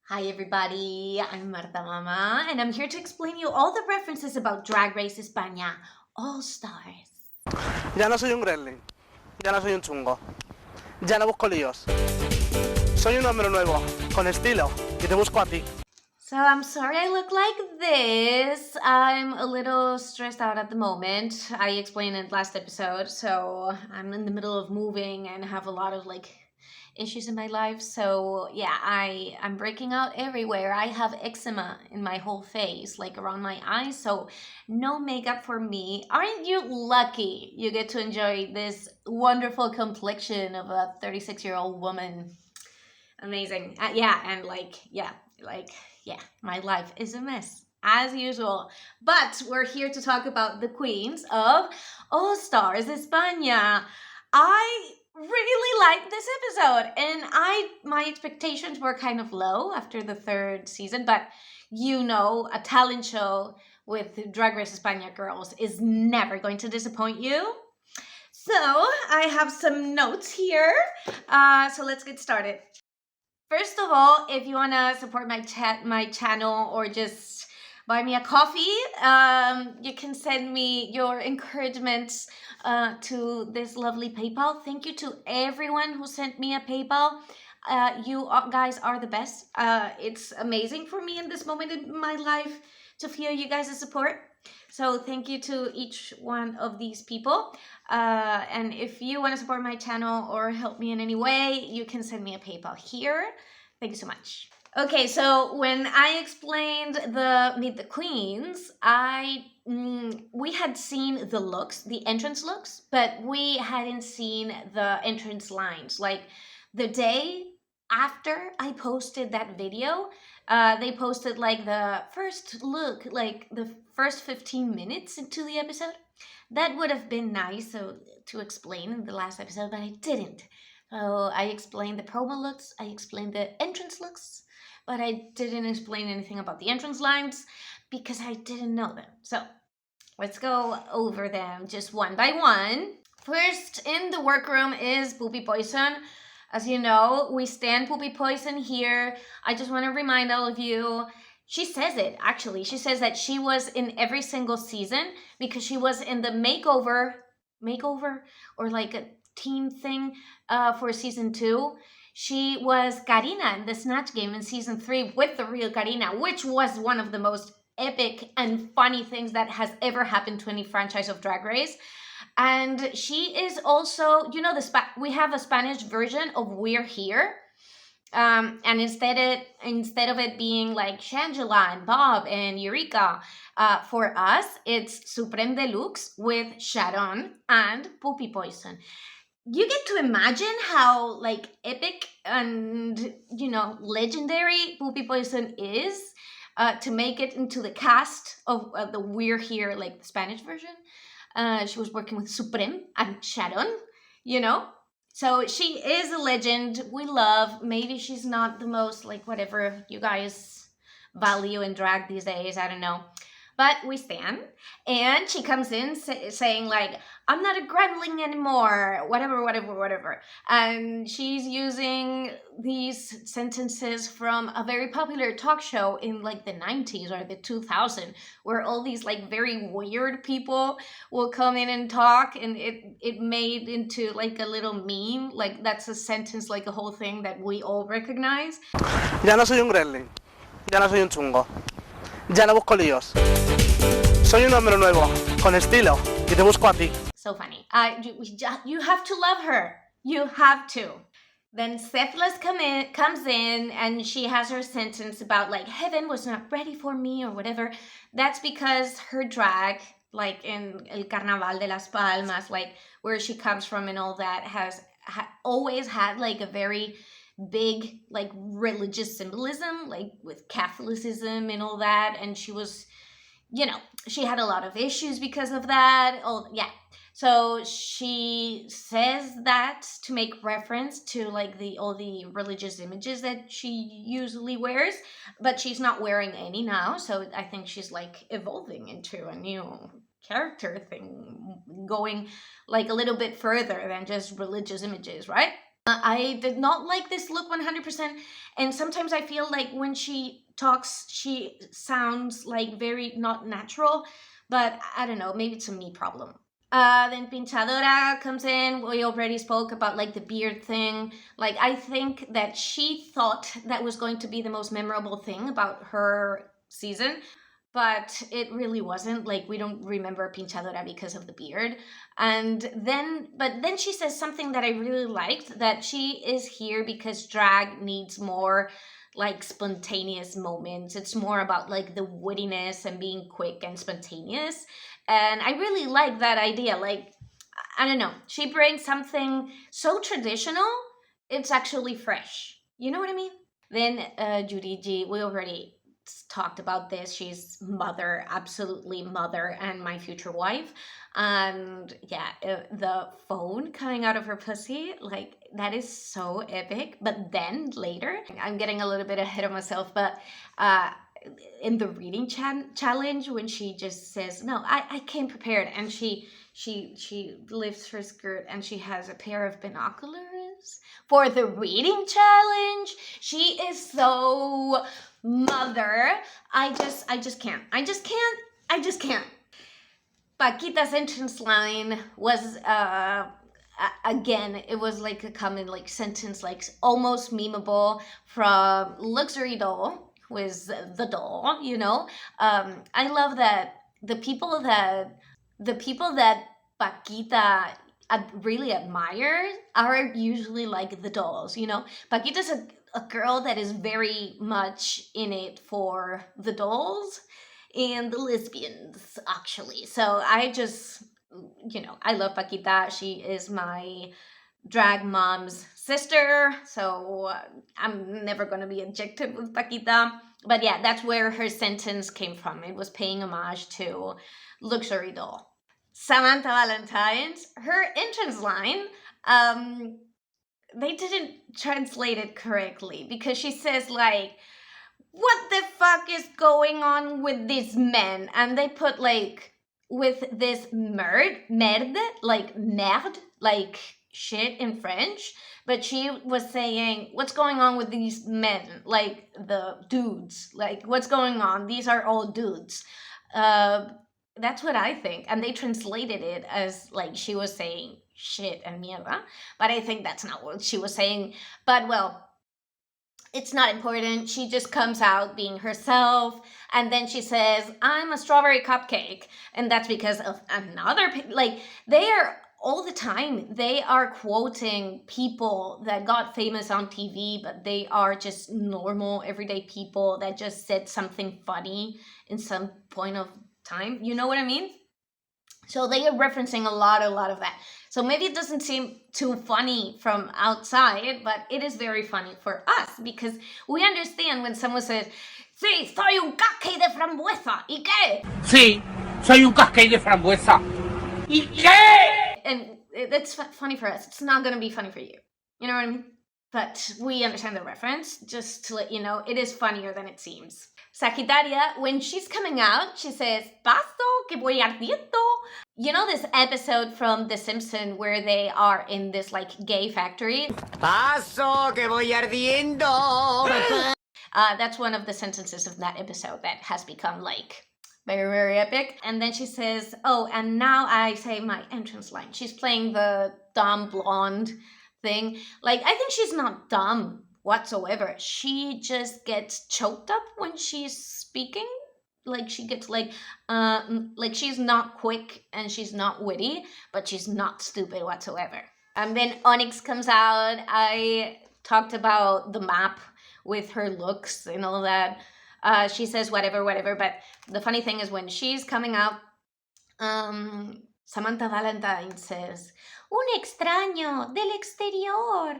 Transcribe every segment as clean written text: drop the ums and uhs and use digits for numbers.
Hi everybody, I'm Marta Mama, and I'm here to explain you all the references about Drag Race España All Stars. Ya no soy un gremlin, ya no soy un chungo, ya no busco líos. Soy un hombre nuevo, con estilo, y te busco a ti. So I'm sorry I look like this. I'm a little stressed out at the moment. I explained it last episode, so I'm in the middle of moving and have a lot of issues in my life. So yeah, I'm breaking out everywhere. I have eczema in my whole face, like around my eyes, so no makeup for me. Aren't you lucky you get to enjoy this wonderful complexion of a 36-year-old woman? Amazing. Yeah, my life is a mess as usual. But we're here to talk about the queens of All Stars España. I really liked this episode, and my expectations were kind of low after the third season, but a talent show with Drag Race España girls is never going to disappoint you. So I have some notes here. So let's get started. First of all, if you want to support my channel or just buy me a coffee, you can send me your encouragement to this lovely PayPal. Thank you to everyone who sent me a PayPal. You guys are the best. It's amazing for me in this moment in my life to feel you guys' support. So thank you to each one of these people. And if you want to support my channel or help me in any way, you can send me a PayPal here. Thank you so much. Okay, so when I explained the Meet the Queens, we had seen the looks, the entrance looks, but we hadn't seen the entrance lines. Like the day after I posted that video, they posted like the first look, like the first 15 minutes into the episode. That would have been nice to explain in the last episode, but I didn't. So I explained the promo looks, I explained the entrance looks, but I didn't explain anything about the entrance lines because I didn't know them. So let's go over them just one by one. First in the workroom is Poopy Poison. As you know, we stand Poopy Poison here. I just want to remind all of you, she says it, actually. She says that she was in every single season because she was in the makeover or like a team thing for season 2. She was Karina in the Snatch Game in season 3 with the real Karina, which was one of the most epic and funny things that has ever happened to any franchise of Drag Race. And she is also, we have a Spanish version of We're Here. And instead of it being like Shangela and Bob and Eureka, for us, it's Supreme Deluxe with Sharon and Poopy Poison. You get to imagine how like epic and legendary Poopy Poison is to make it into the cast of the We're Here, like the Spanish version. She was working with Supreme and Sharon, So she is a legend. We love. Maybe she's not the most like whatever you guys value in drag these days. I don't know. But we stand. And she comes in saying like, I'm not a gremlin anymore. Whatever. And she's using these sentences from a very popular talk show in like the 90s or the 2000s, where all these like very weird people will come in and talk, and it made into like a little meme. Like that's a sentence, like a whole thing that we all recognize. Ya no soy un gremlin, ya no soy un chungo, ya no busco líos. Soy un hombre nuevo, con estilo, y te busco a ti. So funny. You have to love her. You have to. Then Cephalus comes in and she has her sentence about like heaven was not ready for me or whatever. That's because her drag, like in El Carnaval de las Palmas, like where she comes from and all that, has always had like a very big like religious symbolism, like with Catholicism and all that. And she was, she had a lot of issues because of that. So she says that to make reference to like all the religious images that she usually wears, but she's not wearing any now. So I think she's like evolving into a new character thing, going like a little bit further than just religious images, right? I did not like this look 100%, and sometimes I feel like when she talks, she sounds like very not natural, but I don't know, maybe it's a me problem. Then Pinchadora comes in. We already spoke about like the beard thing. Like, I think that she thought that was going to be the most memorable thing about her season, but it really wasn't. Like, we don't remember Pinchadora because of the beard. But then she says something that I really liked, that she is here because drag needs more like spontaneous moments. It's more about like the wittiness and being quick and spontaneous. And I really like that idea. Like, I don't know, she brings something so traditional, it's actually fresh. You know what I mean? Then Judy G, we already talked about this. She's mother, absolutely mother, and my future wife. And yeah, the phone coming out of her pussy, like, that is so epic. But then later, I'm getting a little bit ahead of myself, but in the reading challenge, when she just says, no, I came prepared, and she lifts her skirt and she has a pair of binoculars for the reading challenge. She is so mother. I just can't. Paquita's entrance line was again, it was like a common like sentence, like almost memeable, from Luxury Doll, who is the doll, you know. I love that the people that Paquita really admire are usually like the dolls, you know. Paquita's a girl that is very much in it for the dolls and the lesbians, actually. So I just, you know, I love Paquita. She is my drag mom's sister, so I'm never gonna be objective with Paquita. But yeah, that's where her sentence came from. It was paying homage to Luxury Doll. Samantha Valentine's, her entrance line, they didn't translate it correctly, because she says like, what the fuck is going on with these men? And they put like, with this merde, like merde, like shit in French. But she was saying, what's going on with these men? Like the dudes, like what's going on? These are all dudes. That's what I think. And they translated it as like she was saying shit and mierda. But I think that's not what she was saying. But well, it's not important. She just comes out being herself. And then she says, I'm a strawberry cupcake. And that's because of another, like, they are all the time, they are quoting people that got famous on TV, but they are just normal, everyday people that just said something funny in some point of time. You know what I mean? So they are referencing a lot of that. So maybe it doesn't seem too funny from outside, but it is very funny for us, because we understand when someone says, sí, soy un cupcake de frambuesa, ¿y qué? Sí, soy un cupcake de frambuesa. ¿Y qué? And it's funny for us. It's not going to be funny for you. You know what I mean? But we understand the reference. Just to let you know, it is funnier than it seems. Sagitaria, when she's coming out, she says, paso que voy ardiendo. You know this episode from The Simpsons where they are in this like gay factory? Paso que voy ardiendo. That's one of the sentences of that episode that has become like very, very epic. And then she says, oh, and now I say my entrance line. She's playing the dumb blonde thing. Like, I think she's not dumb whatsoever. She just gets choked up when she's speaking. Like, she gets like she's not quick and she's not witty, but she's not stupid whatsoever. And then Onyx comes out. I talked about the map with her looks and all that. She says whatever, but the funny thing is when she's coming out, Samantha Valentine says, un extraño del exterior.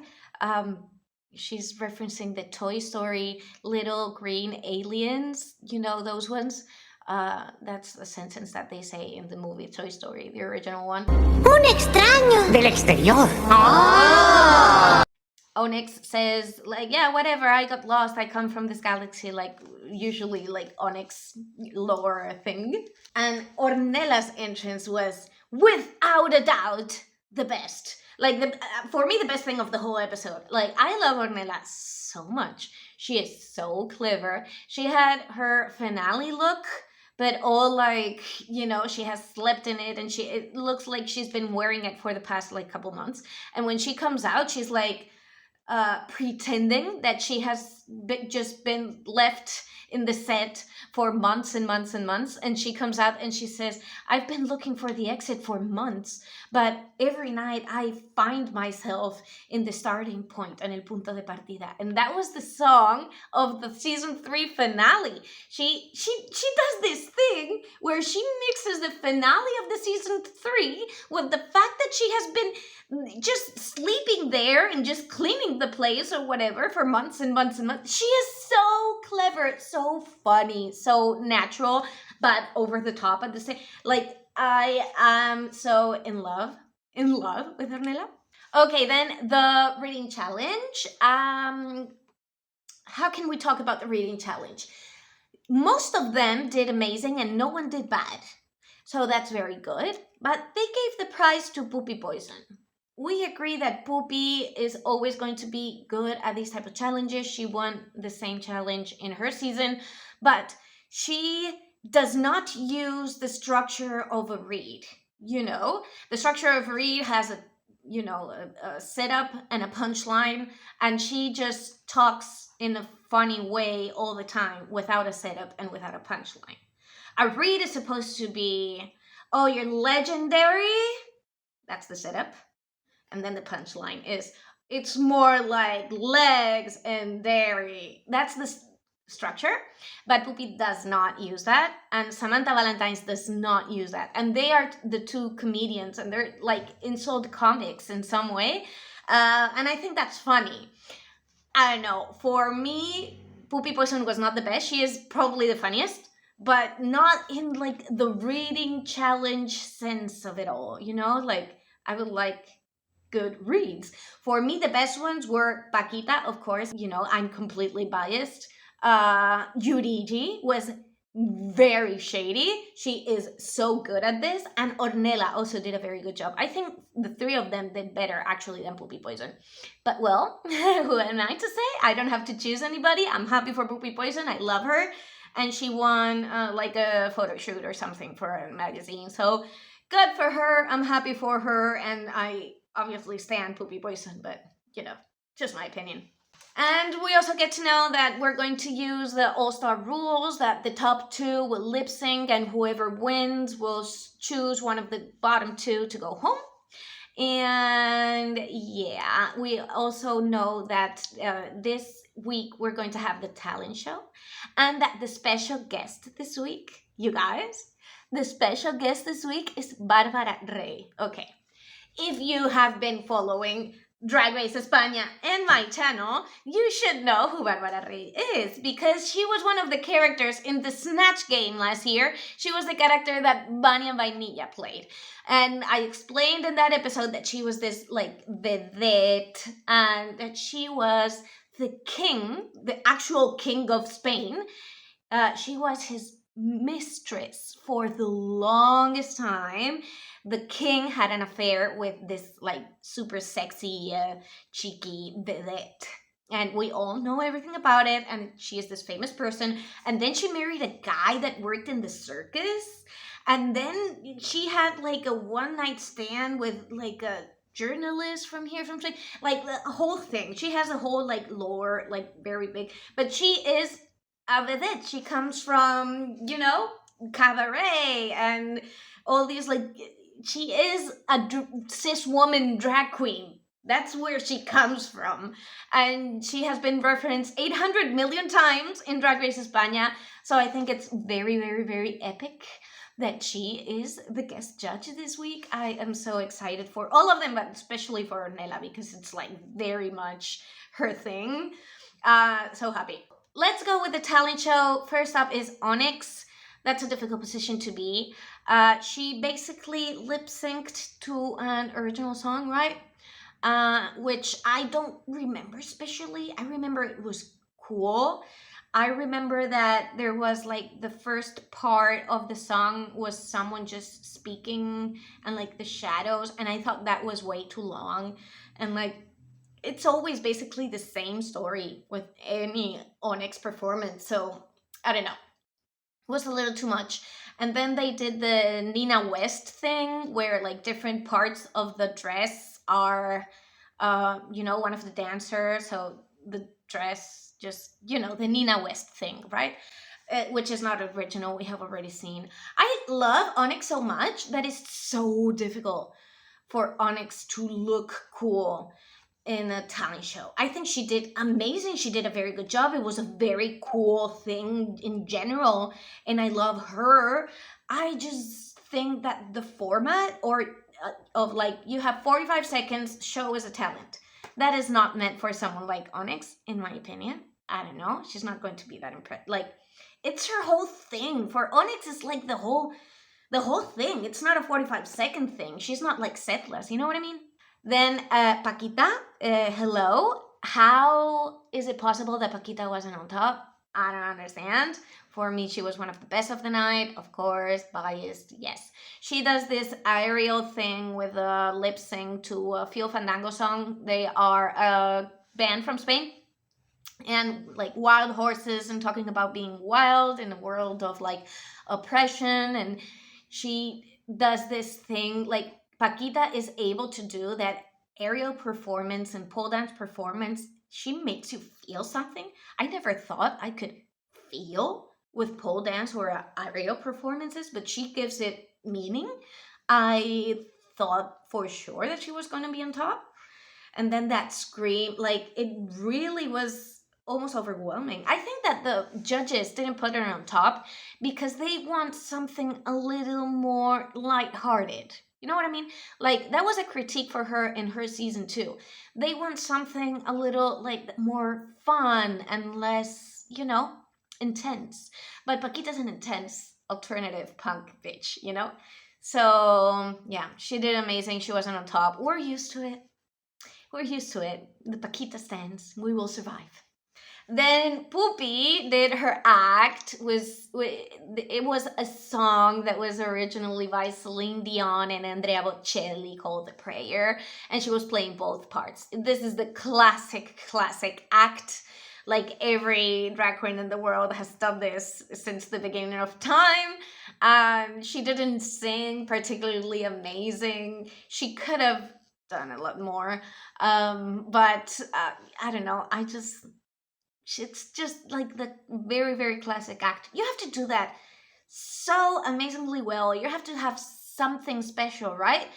She's referencing the Toy Story little green aliens, you know, those ones. That's the sentence that they say in the movie Toy Story, the original one. Un extraño del exterior. Ah! Onyx says, like, yeah, whatever, I got lost, I come from this galaxy, like, usually, like, Onyx lore thing. And Ornella's entrance was, without a doubt, the best. Like, for me, the best thing of the whole episode. Like, I love Ornella so much. She is so clever. She had her finale look, but all like, you know, she has slept in it, and it looks like she's been wearing it for the past like couple months. And when she comes out, she's like pretending that she has just been left in the set for months and months and months, and she comes out and she says, I've been looking for the exit for months, but every night I find myself in the starting point, en el punto de partida. And that was the song of the season 3 finale. She does this thing where she mixes the finale of the season 3 with the fact that she has been just sleeping there and just cleaning the place or whatever for months and months and months. She is so clever, so funny, so natural, but over the top at the same. Like, I am so in love with Ornella. Okay, then the reading challenge. How can we talk about the reading challenge? Most of them did amazing and no one did bad. So that's very good. But they gave the prize to Poopy Poison. We agree that Poopy is always going to be good at these type of challenges. She won the same challenge in her season, but she does not use the structure of a read. You know, the structure of a read has a setup and a punchline, and she just talks in a funny way all the time without a setup and without a punchline. A read is supposed to be, oh, you're legendary. That's the setup. And then the punchline is, it's more like legs and dairy. That's the structure. But Poopy does not use that. And Samantha Valentine's does not use that. And they are the two comedians, and they're like insult comics in some way. And I think that's funny. I don't know. For me, Poopy Poison was not the best. She is probably the funniest, but not in like the reading challenge sense of it all. You know, like I would like good reads. For me, the best ones were Paquita, of course. You know, I'm completely biased. Yurigi was very shady. She is so good at this. And Ornella also did a very good job. I think the three of them did better actually than Poopy Poison. But well, who am I to say? I don't have to choose anybody. I'm happy for Poopy Poison. I love her. And she won like a photo shoot or something for a magazine. So good for her. I'm happy for her. And I obviously stand Poopy Poison, but you know, just my opinion. And we also get to know that we're going to use the all-star rules, that the top 2 will lip sync and whoever wins will choose one of the bottom 2 to go home. And yeah, we also know that this week we're going to have the talent show, and that the special guest this week, you guys, the special guest this week is Bárbara Rey. Okay, if you have been following Drag Race España and my channel, you should know who Bárbara Rey is, because she was one of the characters in the Snatch game last year. She was the character that Vania Vainilla played. And I explained in that episode that she was this like vedette, and that she was the king, the actual king of Spain. She was his mistress for the longest time. The king had an affair with this like super sexy, cheeky vedette. And we all know everything about it. And she is this famous person. And then she married a guy that worked in the circus. And then she had like a one-night stand with like a journalist from here, from like the whole thing. She has a whole like lore, like very big. But she is a vedette. She comes from, you know, cabaret and all these like... She is a cis woman drag queen. That's where she comes from. And she has been referenced 800 million times in Drag Race España. So I think it's very, very, very epic that she is the guest judge this week. I am so excited for all of them, but especially for Ornella, because it's like very much her thing. So happy. Let's go with the talent show. First up is Onyx. That's a difficult position to be. She basically lip-synced to an original song, right? Which I don't remember especially. I remember it was cool. I remember that there was like the first part of the song was someone just speaking and like the shadows, and I thought that was way too long. And like it's always basically the same story with any Onyx performance. So I don't know. It was a little too much. And then they did the Nina West thing where like different parts of the dress are one of the dancers. So the dress just, the Nina West thing, right? Which is not original. We have already seen. I love Onyx so much that it's so difficult for Onyx to look cool in a talent show. I think she did amazing. She did a very good job. It was a very cool thing in general, and I love her. I just think that the format of like you have 45 seconds, show as a talent. That is not meant for someone like Onyx, in my opinion. I don't know. She's not going to be that impressed. Like, it's her whole thing. For Onyx, it's like the whole thing. It's not a 45-second thing. She's not like setless. You know what I mean? Then Paquita, hello. How is it possible that Paquita wasn't on top? I don't understand. For me, she was one of the best of the night. Of course, biased, yes. She does this aerial thing with a lip sync to a Feel Fandango song. They are a band from Spain. And like wild horses and talking about being wild in a world of like oppression. And she does this thing like Paquita is able to do that aerial performance and pole dance performance. She makes you feel something. I never thought I could feel with pole dance or aerial performances, but she gives it meaning. I thought for sure that she was going to be on top. And then that scream, like it really was almost overwhelming. I think that the judges didn't put her on top because they want something a little more lighthearted. You know what I mean? Like, that was a critique for her in her season 2. They want something a little, like, more fun and less, intense. But Paquita's an intense alternative punk bitch, So, yeah, she did amazing. She wasn't on top. We're used to it. The Paquita stands. We will survive. Then Pupi did her act. It was a song that was originally by Celine Dion and Andrea Bocelli called The Prayer, and she was playing both parts. This is the classic act. Like every drag queen in the world has done this since the beginning of time. She didn't sing particularly amazing. She could have done a lot more, but I don't know. It's just like the very, very classic act. You have to do that so amazingly well. You have to have something special, right?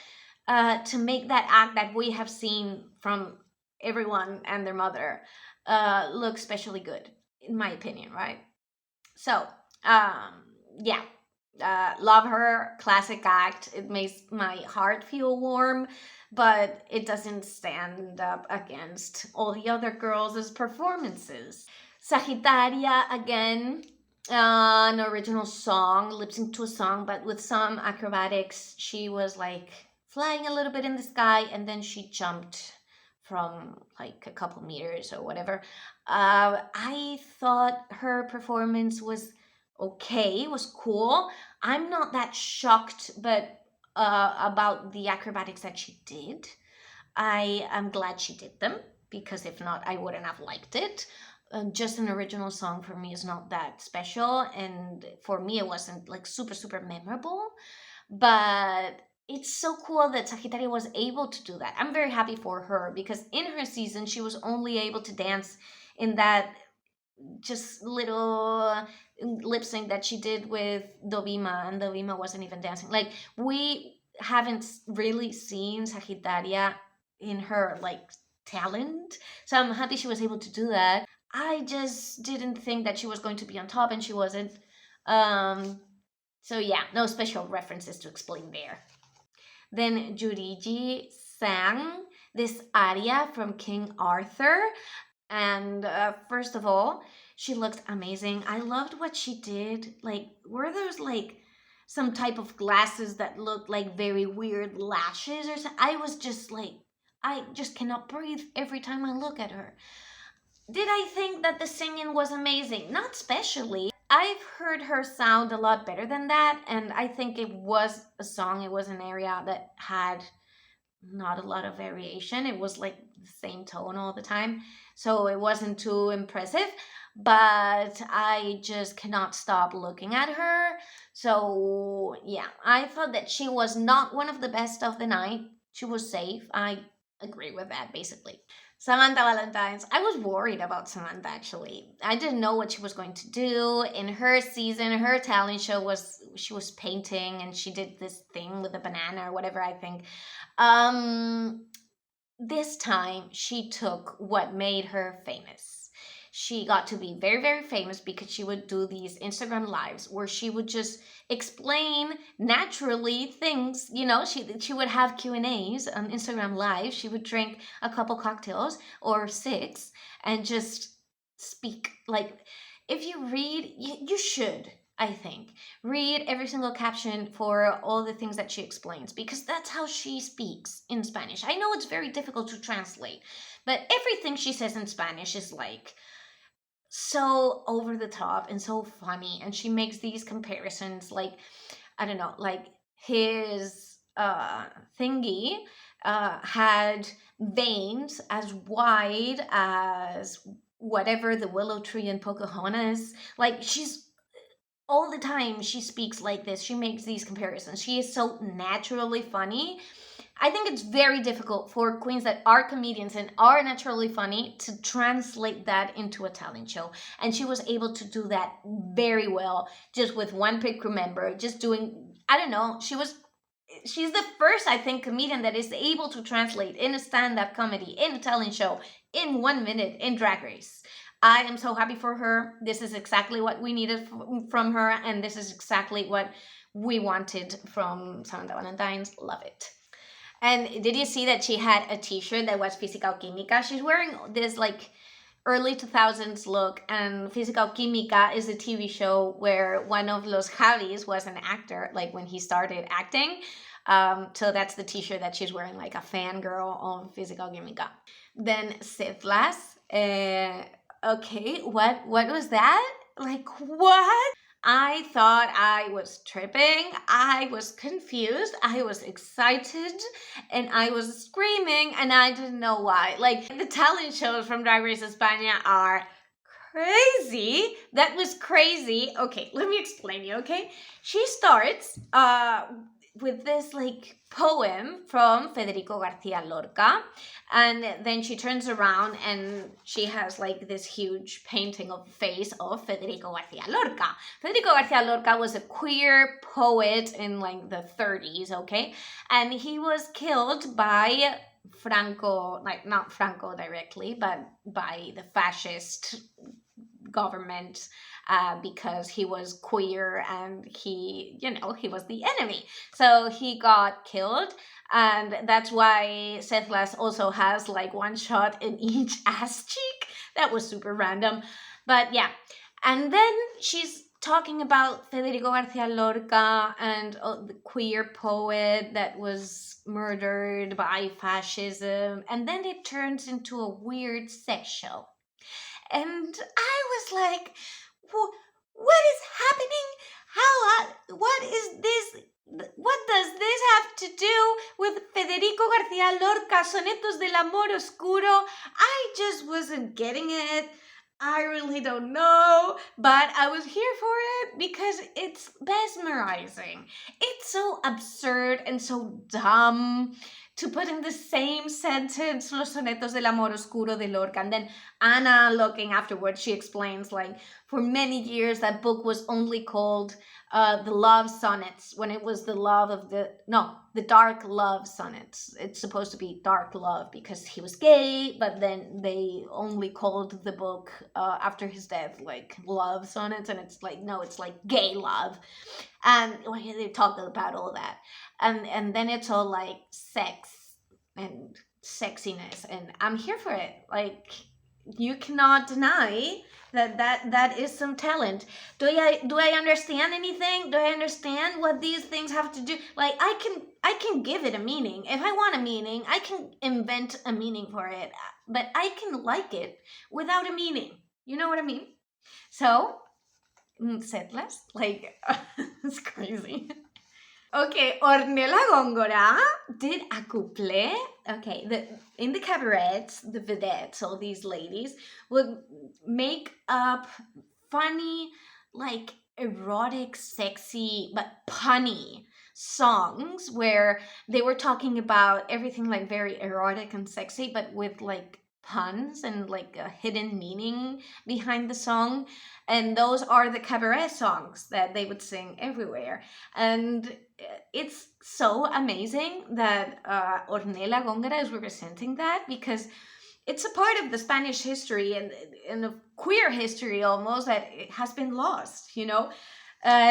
To make that act that we have seen from everyone and their mother look especially good, in my opinion, right? So, yeah. Love her, classic act. It makes my heart feel warm, but it doesn't stand up against all the other girls' performances. Sagittaria, again, an original song, lip sync to a song, but with some acrobatics. She was like flying a little bit in the sky, and then she jumped from like a couple meters or whatever. I thought her performance was okay, was cool. I'm not that shocked, but about the acrobatics that she did. I am glad she did them, because if not, I wouldn't have liked it. Just an original song for me is not that special, and for me it wasn't like super, super memorable. But it's so cool that Sagittaria was able to do that. I'm very happy for her, because in her season, she was only able to dance in that just little lip sync that she did with Dovima, and Dovima wasn't even dancing. Like, we haven't really seen Sagittaria in her like talent, so I'm happy she was able to do that. I just didn't think that she was going to be on top, and she wasn't. So yeah, no special references to explain there. Then Juriji sang this aria from King Arthur. And first of all, she looked amazing. I loved what she did. Like, were those like some type of glasses that looked like very weird lashes or something? I was just like, I just cannot breathe every time I look at her. Did I think that the singing was amazing? Not especially. I've heard her sound a lot better than that, and I think it was a song, it was an area that had not a lot of variation. It was like the same tone all the time, so it wasn't too impressive, but I just cannot stop looking at her. So yeah, I thought that she was not one of the best of the night. She was safe. I agree with that, basically. Samantha Valentine's. I was worried about Samantha, actually. I didn't know what she was going to do. In her season, her talent show was she was painting and she did this thing with a banana or whatever, I think. This time she took what made her famous. She got to be very, very famous because she would do these Instagram lives where she would just explain naturally things. You know, she would have Q&As on Instagram live. She would drink a couple cocktails or 6 and just speak. Like, if you read, you should, I think, read every single caption for all the things that she explains, because that's how she speaks in Spanish. I know it's very difficult to translate, but everything she says in Spanish is like so over the top and so funny, and she makes these comparisons, like, I don't know, like his thingy had veins as wide as whatever the willow tree in Pocahontas. Like, she's all the time she speaks like this. She makes these comparisons. She is so naturally funny. I think it's very difficult for queens that are comedians and are naturally funny to translate that into a talent show. And she was able to do that very well, just with one pit crew member, just doing, I don't know, she's the first, I think, comedian that is able to translate in a stand-up comedy, in a talent show, in 1 minute, in Drag Race. I am so happy for her. This is exactly what we needed from her, and this is exactly what we wanted from Samantha Valentine's. Love it. And did you see that she had a t-shirt that was Física o Química? She's wearing this like early 2000s look, and Física o Química is a TV show where one of los Javis was an actor, like when he started acting. So that's the t-shirt that she's wearing, like a fangirl of Física o Química. Then Sithlas. Okay, what was that? Like, what? I thought I was tripping, I was confused, I was excited, and I was screaming, and I didn't know why. Like, the talent shows from Drag Race España are crazy. That was crazy. Okay, let me explain you, okay? She starts with this like poem from Federico García Lorca, and then she turns around and she has like this huge painting of the face of Federico García Lorca. Federico García Lorca was a queer poet in like the 30s, okay? And he was killed by Franco, like not Franco directly, but by the fascist government, because he was queer and he was the enemy. So he got killed, and that's why Sethlas also has like one shot in each ass cheek. That was super random. But yeah, and then she's talking about Federico García Lorca and the queer poet that was murdered by fascism, and then it turns into a weird sex show. And I was like, what is happening? What is this? What does this have to do with Federico García Lorca, Sonetos del Amor Oscuro? I just wasn't getting it. I really don't know, but I was here for it because it's mesmerizing. It's so absurd and so dumb to put in the same sentence Los Sonetos del Amor Oscuro de Lorca. And then Anna, looking afterwards, she explains, like, for many years that book was only called the Love Sonnets, when it was the Dark Love Sonnets. It's supposed to be dark love because he was gay, but then they only called the book after his death like Love Sonnets, and it's like, no, it's like gay love. And they talk about all that. And then it's all like sex and sexiness, and I'm here for it. Like, you cannot deny that is some talent. Do I understand anything? Do I understand what these things have to do? Like, I can give it a meaning. If I want a meaning, I can invent a meaning for it. but I can like it without a meaning. You know what I mean? So, settlers, like, it's crazy. Okay, Ornella Góngora did a couple. Okay, in the cabarets, the vedettes, all these ladies, would make up funny, like erotic, sexy, but punny songs where they were talking about everything like very erotic and sexy, but with like puns and like a hidden meaning behind the song. And those are the cabaret songs that they would sing everywhere. And it's so amazing that Ornella Góngora is representing that, because it's a part of the Spanish history and of queer history almost that it has been lost, you know?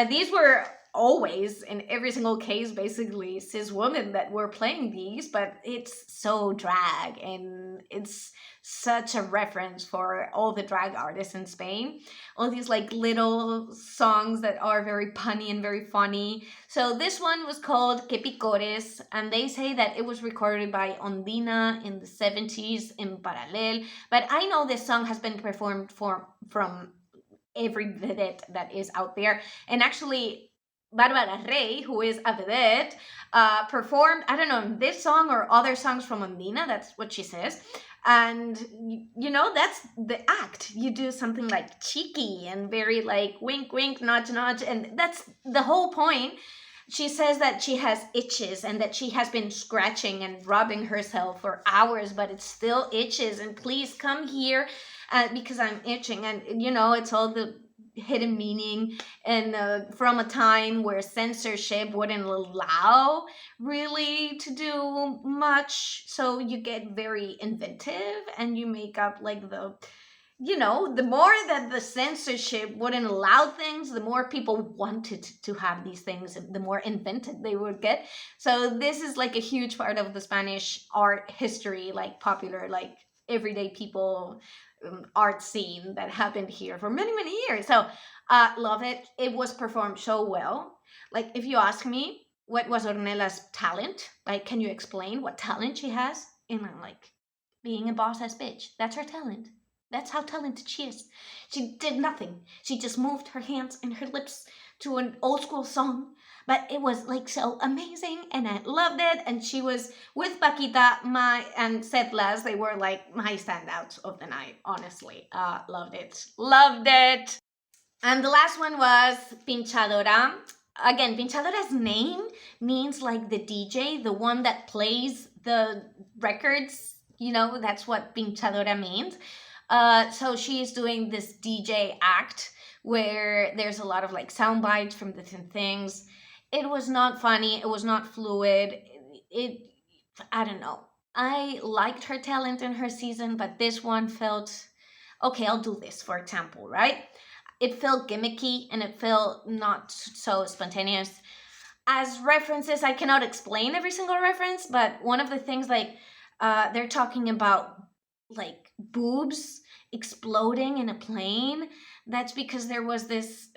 These were always, in every single case, basically cis women that were playing these, but it's so drag, and it's such a reference for all the drag artists in Spain. All these like little songs that are very punny and very funny. So this one was called Que Picores, and they say that it was recorded by Ondina in the 70s in Parallel, but I know this song has been performed from every vedette that is out there. And actually, Bárbara Rey, who is a vedette, performed, I don't know, this song or other songs from Ondina, that's what she says. And, you know, that's the act. You do something like cheeky and very like wink, wink, nudge, nudge. And that's the whole point. She says that she has itches and that she has been scratching and rubbing herself for hours, but it still itches. And please come here because I'm itching. And, you know, it's all the hidden meaning, and from a time where censorship wouldn't allow really to do much, so you get very inventive and you make up like the, you know, the more that the censorship wouldn't allow things, the more people wanted to have these things, the more invented they would get. So this is like a huge part of the Spanish art history, like popular, like everyday people art scene that happened here for many, many years. So love it. It was performed so well. Like, if you ask me what was Ornella's talent, like, can you explain what talent she has? And I'm like, being a boss-ass bitch. That's her talent. That's how talented she is. She did nothing. She just moved her hands and her lips to an old school song, but it was like so amazing, and I loved it. And she was with Paquita, and Setlas. They were like my standouts of the night, honestly. Loved it. Loved it. And the last one was Pinchadora. Again, Pinchadora's name means like the DJ, the one that plays the records. You know, that's what Pinchadora means. So she's doing this DJ act where there's a lot of like sound bites from different things. It was not funny. It was not fluid. I don't know. I liked her talent in her season, but this one felt, okay, I'll do this, for example, right? It felt gimmicky and it felt not so spontaneous. As references, I cannot explain every single reference, but one of the things, like, they're talking about like boobs exploding in a plane. That's because there was this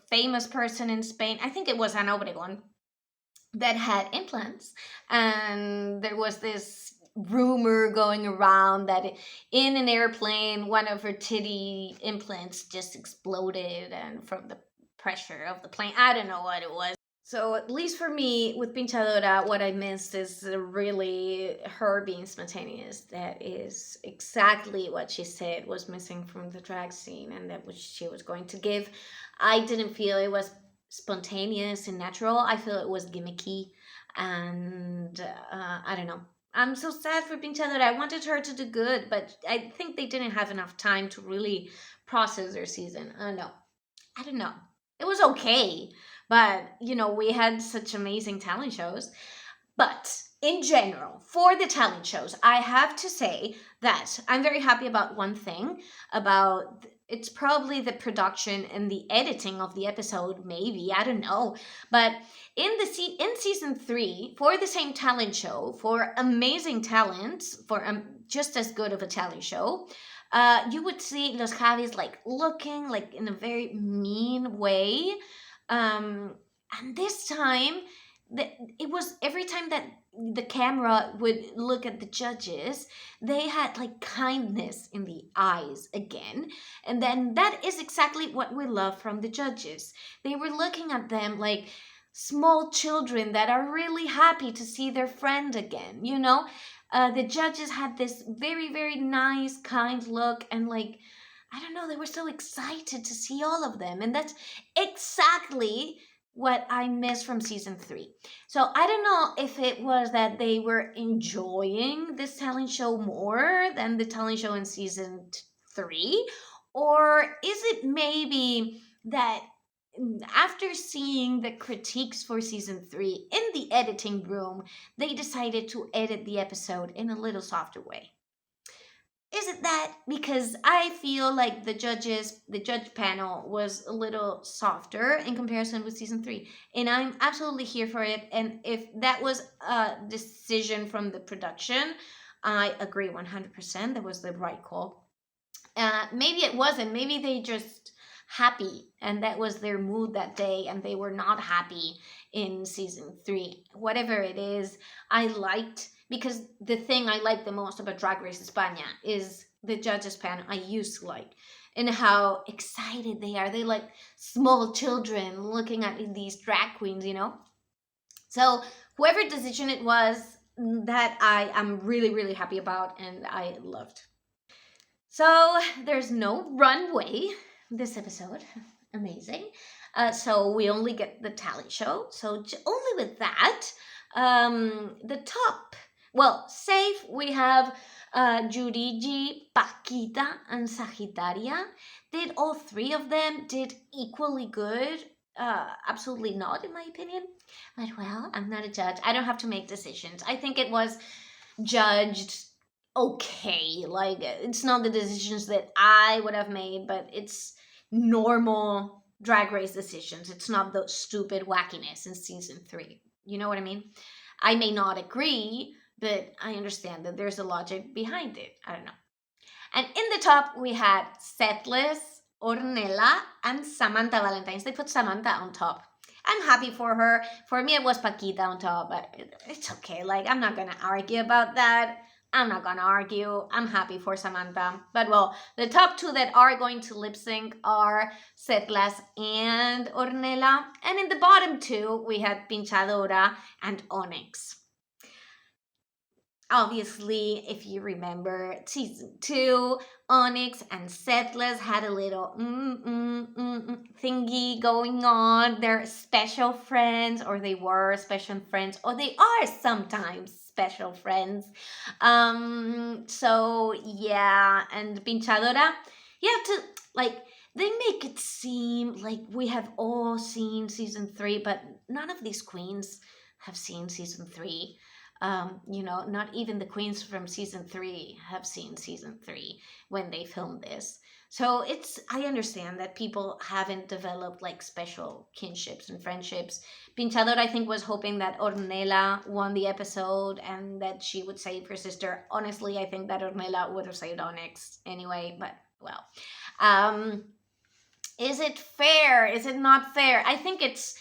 famous person in Spain, I think it was Ana Obregón, that had implants, and there was this rumor going around that in an airplane one of her titty implants just exploded, and from the pressure of the plane, I don't know what it was. So at least for me, with Pinchadora, what I missed is really her being spontaneous. That is exactly what she said was missing from the drag scene, and that which she was going to give. I didn't feel it was spontaneous and natural. I feel it was gimmicky, and I don't know. I'm so sad for Pinchadora. I wanted her to do good, but I think they didn't have enough time to really process their season. I don't know. It was okay. But, you know, we had such amazing talent shows. But in general, for the talent shows, I have to say that I'm very happy about one thing. It's probably the production and the editing of the episode, maybe, I don't know. But in season 3, for the same talent show, for amazing talents, for just as good of a talent show, you would see Los Javis like looking like in a very mean way. And this time it was every time that the camera would look at the judges, they had like kindness in the eyes again. And then that is exactly what we love from the judges. They were looking at them like small children that are really happy to see their friend again, you know? The judges had this very, very nice, kind look, and like, I don't know, they were so excited to see all of them. And that's exactly what I missed from season 3. So I don't know if it was that they were enjoying this talent show more than the talent show in season 3, or is it maybe that after seeing the critiques for season 3 in the editing room, they decided to edit the episode in a little softer way? Is it that? Because I feel like the judge panel was a little softer in comparison with season 3. And I'm absolutely here for it. And if that was a decision from the production, I agree 100%. That was the right call. Maybe it wasn't. Maybe they just happy and that was their mood that day and they were not happy in season 3. Whatever it is, I liked, because the thing I like the most about Drag Race España is the judges panel. I used to like, and how excited they are. They like small children looking at these drag queens, you know? So whoever decision it was, that I am really, really happy about and I loved. So there's no runway this episode. Amazing. So we only get the talent show. So only with that, the top, well, safe, we have Judy G, Paquita, and Sagittaria. Did all 3 of them did equally good? Absolutely not, in my opinion. But well, I'm not a judge. I don't have to make decisions. I think it was judged okay. Like, it's not the decisions that I would have made, but it's normal Drag Race decisions. It's not the stupid wackiness in season 3. You know what I mean? I may not agree, but I understand that there's a logic behind it. I don't know. And in the top, we had Settless, Ornella, and Samantha Valentines. They put Samantha on top. I'm happy for her. For me, it was Paquita on top, but it's okay. Like, I'm not going to argue about that. I'm not going to argue. I'm happy for Samantha. But, well, the top 2 that are going to lip sync are Setlas and Ornella. And in the bottom 2, we had Pinchadora and Onyx. Obviously, if you remember season 2, Onyx and Settless had a little thingy going on. They're special friends, or they were special friends, or they are sometimes special friends. So yeah, and Pinchadora, you have to, like, they make it seem like we have all seen season 3, but none of these queens have seen season 3. You know, not even the queens from season 3 have seen season 3 when they filmed this. So I understand that people haven't developed like special kinships and friendships. Pinchador, I think, was hoping that Ornella won the episode and that she would save her sister. Honestly, I think that Ornella would have saved Onyx anyway, but well. Is it fair? Is it not fair? I think it's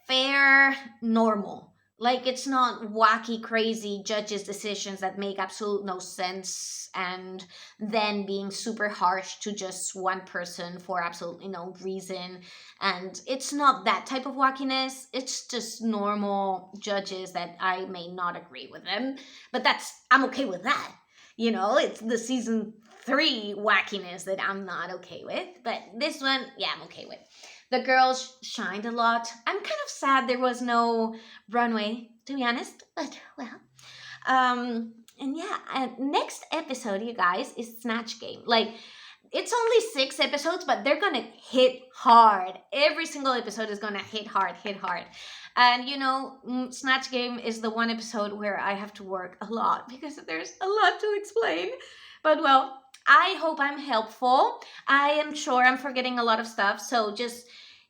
fair, normal. Like, it's not wacky, crazy judges' decisions that make absolute no sense and then being super harsh to just one person for absolutely no reason. And it's not that type of wackiness. It's just normal judges that I may not agree with them. But I'm okay with that. You know, it's the season 3 wackiness that I'm not okay with. But this one, yeah, I'm okay with. The girls shined a lot. I'm kind of sad there was no runway, to be honest, but well. And yeah, next episode, you guys, is Snatch Game. Like, it's only 6 episodes, but they're gonna hit hard. Every single episode is gonna hit hard. And you know, Snatch Game is the one episode where I have to work a lot because there's a lot to explain. But well, I hope I'm helpful. I am sure I'm forgetting a lot of stuff. So just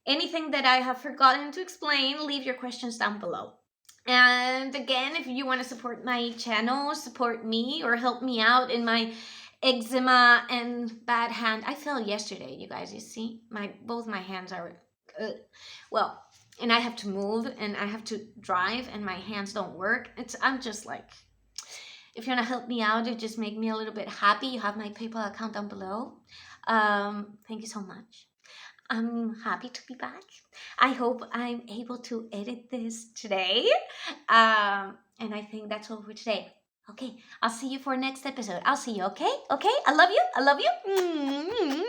anything that I have forgotten to explain, leave your questions down below. And again, if you want to support my channel, support me, or help me out in my eczema and bad hand. I fell yesterday, you guys. You see, both my hands are, well, and I have to move and I have to drive and my hands don't work. I'm just like, if you want to help me out, it just make me a little bit happy. You have my PayPal account down below. Thank you so much. I'm happy to be back. I hope I'm able to edit this today. And I think that's all for today. Okay, I'll see you for next episode. I'll see you, okay? Okay? I love you. I love you.